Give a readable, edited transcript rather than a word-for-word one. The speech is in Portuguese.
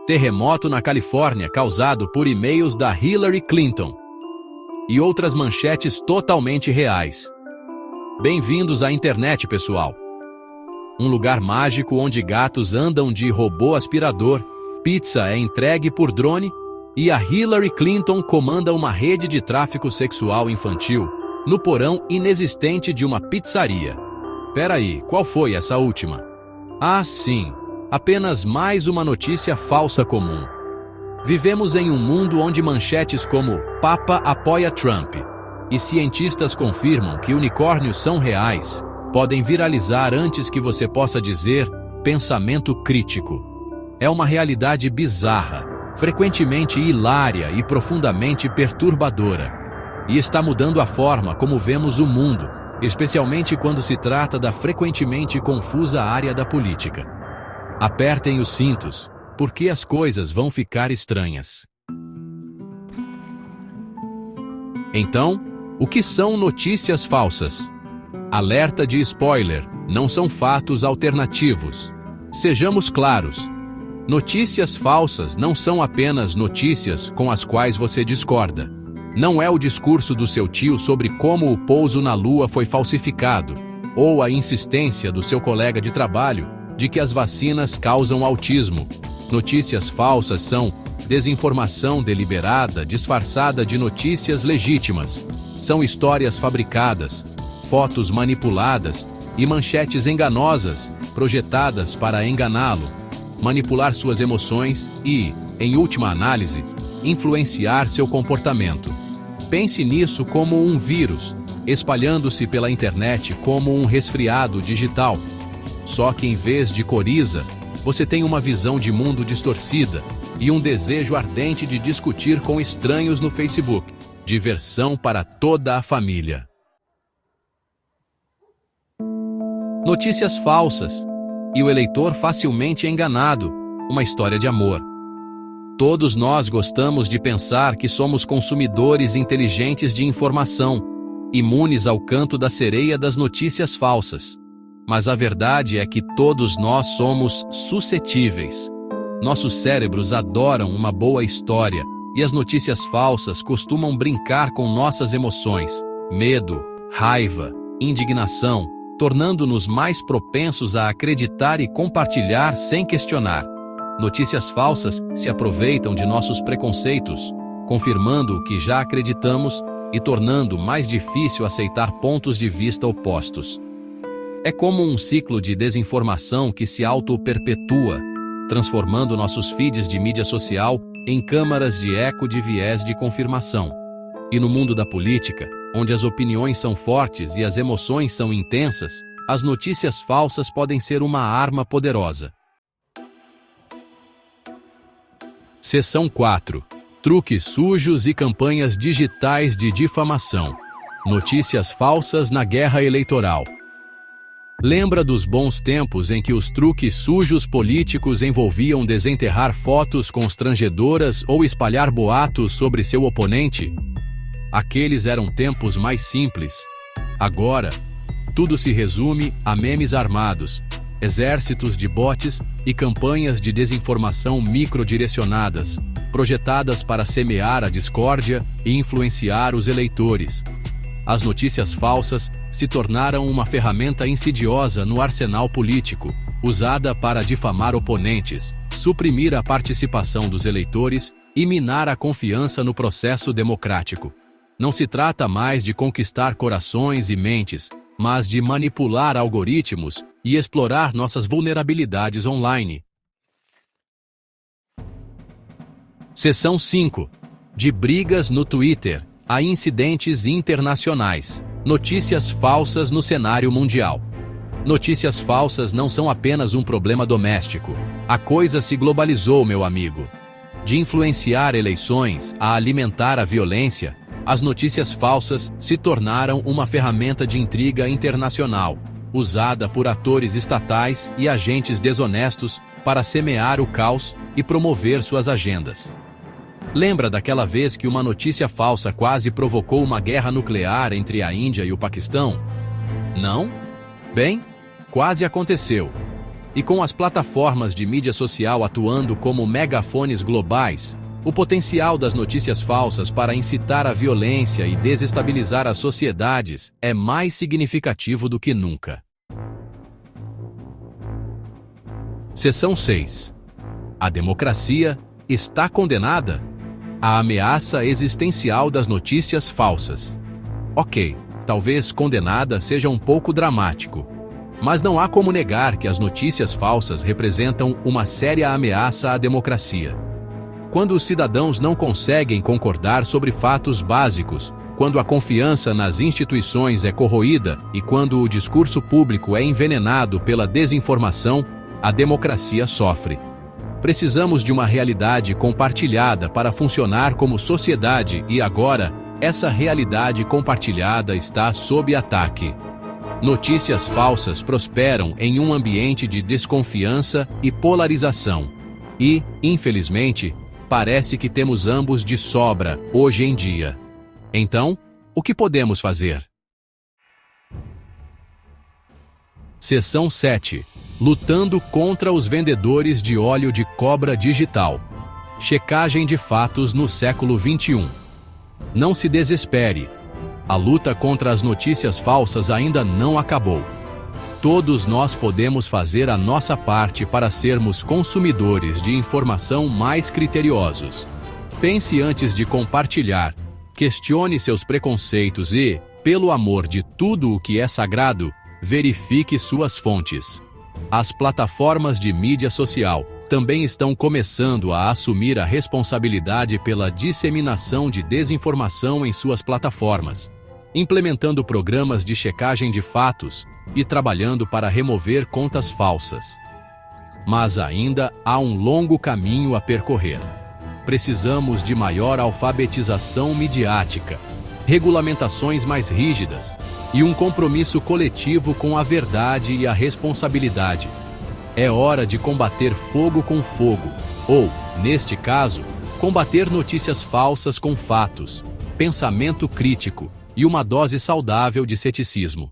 Terremoto na Califórnia causado por e-mails da Hillary Clinton. E outras manchetes totalmente reais. Bem-vindos à internet, pessoal. Um lugar mágico onde gatos andam de robô aspirador, pizza é entregue por drone e a Hillary Clinton comanda uma rede de tráfico sexual infantil no porão inexistente de uma pizzaria. Peraí, qual foi essa última? Ah, sim, apenas mais uma notícia falsa comum. Vivemos em um mundo onde manchetes como Papa apoia Trump e cientistas confirmam que unicórnios são reais podem viralizar antes que você possa dizer pensamento crítico. É uma realidade bizarra, frequentemente hilária e profundamente perturbadora. E está mudando a forma como vemos o mundo, especialmente quando se trata da frequentemente confusa área da política. Apertem os cintos, porque as coisas vão ficar estranhas. Então, o que são notícias falsas? Alerta de spoiler, não são fatos alternativos. Sejamos claros. Notícias falsas não são apenas notícias com as quais você discorda. Não é o discurso do seu tio sobre como o pouso na Lua foi falsificado, ou a insistência do seu colega de trabalho de que as vacinas causam autismo. Notícias falsas são desinformação deliberada disfarçada de notícias legítimas. São histórias fabricadas, fotos manipuladas e manchetes enganosas, projetadas para enganá-lo, manipular suas emoções e, em última análise, influenciar seu comportamento. Pense nisso como um vírus, espalhando-se pela internet como um resfriado digital. Só que em vez de coriza, você tem uma visão de mundo distorcida e um desejo ardente de discutir com estranhos no Facebook. Diversão para toda a família. Notícias falsas. E o eleitor facilmente enganado. Uma história de amor. Todos nós gostamos de pensar que somos consumidores inteligentes de informação, imunes ao canto da sereia das notícias falsas. Mas a verdade é que todos nós somos suscetíveis. Nossos cérebros adoram uma boa história, e as notícias falsas costumam brincar com nossas emoções, medo, raiva, indignação, tornando-nos mais propensos a acreditar e compartilhar sem questionar. Notícias falsas se aproveitam de nossos preconceitos, confirmando o que já acreditamos e tornando mais difícil aceitar pontos de vista opostos. É como um ciclo de desinformação que se auto-perpetua, transformando nossos feeds de mídia social em câmaras de eco de viés de confirmação. E no mundo da política, onde as opiniões são fortes e as emoções são intensas, as notícias falsas podem ser uma arma poderosa. Seção 4. Truques sujos e campanhas digitais de difamação. Notícias falsas na guerra eleitoral. Lembra dos bons tempos em que os truques sujos políticos envolviam desenterrar fotos constrangedoras ou espalhar boatos sobre seu oponente? Aqueles eram tempos mais simples. Agora, tudo se resume a memes armados, exércitos de bots e campanhas de desinformação microdirecionadas, projetadas para semear a discórdia e influenciar os eleitores. As notícias falsas se tornaram uma ferramenta insidiosa no arsenal político, usada para difamar oponentes, suprimir a participação dos eleitores e minar a confiança no processo democrático. Não se trata mais de conquistar corações e mentes, mas de manipular algoritmos e explorar nossas vulnerabilidades online. Seção 5. De brigas no Twitter a incidentes internacionais. Notícias falsas no cenário mundial. Notícias falsas não são apenas um problema doméstico. A coisa se globalizou, meu amigo. De influenciar eleições a alimentar a violência, as notícias falsas se tornaram uma ferramenta de intriga internacional, usada por atores estatais e agentes desonestos para semear o caos e promover suas agendas. Lembra daquela vez que uma notícia falsa quase provocou uma guerra nuclear entre a Índia e o Paquistão? Não? Bem, quase aconteceu. E com as plataformas de mídia social atuando como megafones globais, o potencial das notícias falsas para incitar a violência e desestabilizar as sociedades é mais significativo do que nunca. Seção 6. A democracia está condenada? A ameaça existencial das notícias falsas. Ok, talvez condenada seja um pouco dramático, mas não há como negar que as notícias falsas representam uma séria ameaça à democracia. Quando os cidadãos não conseguem concordar sobre fatos básicos, quando a confiança nas instituições é corroída e quando o discurso público é envenenado pela desinformação, a democracia sofre. Precisamos de uma realidade compartilhada para funcionar como sociedade e agora, essa realidade compartilhada está sob ataque. Notícias falsas prosperam em um ambiente de desconfiança e polarização. E, infelizmente, parece que temos ambos de sobra hoje em dia. Então, o que podemos fazer? Seção 7. Lutando contra os vendedores de óleo de cobra digital. Checagem de fatos no século XXI. Não se desespere. A luta contra as notícias falsas ainda não acabou. Todos nós podemos fazer a nossa parte para sermos consumidores de informação mais criteriosos. Pense antes de compartilhar. Questione seus preconceitos e, pelo amor de tudo o que é sagrado, verifique suas fontes. As plataformas de mídia social também estão começando a assumir a responsabilidade pela disseminação de desinformação em suas plataformas, implementando programas de checagem de fatos e trabalhando para remover contas falsas. Mas ainda há um longo caminho a percorrer. Precisamos de maior alfabetização midiática, regulamentações mais rígidas e um compromisso coletivo com a verdade e a responsabilidade. É hora de combater fogo com fogo, ou, neste caso, combater notícias falsas com fatos, pensamento crítico e uma dose saudável de ceticismo.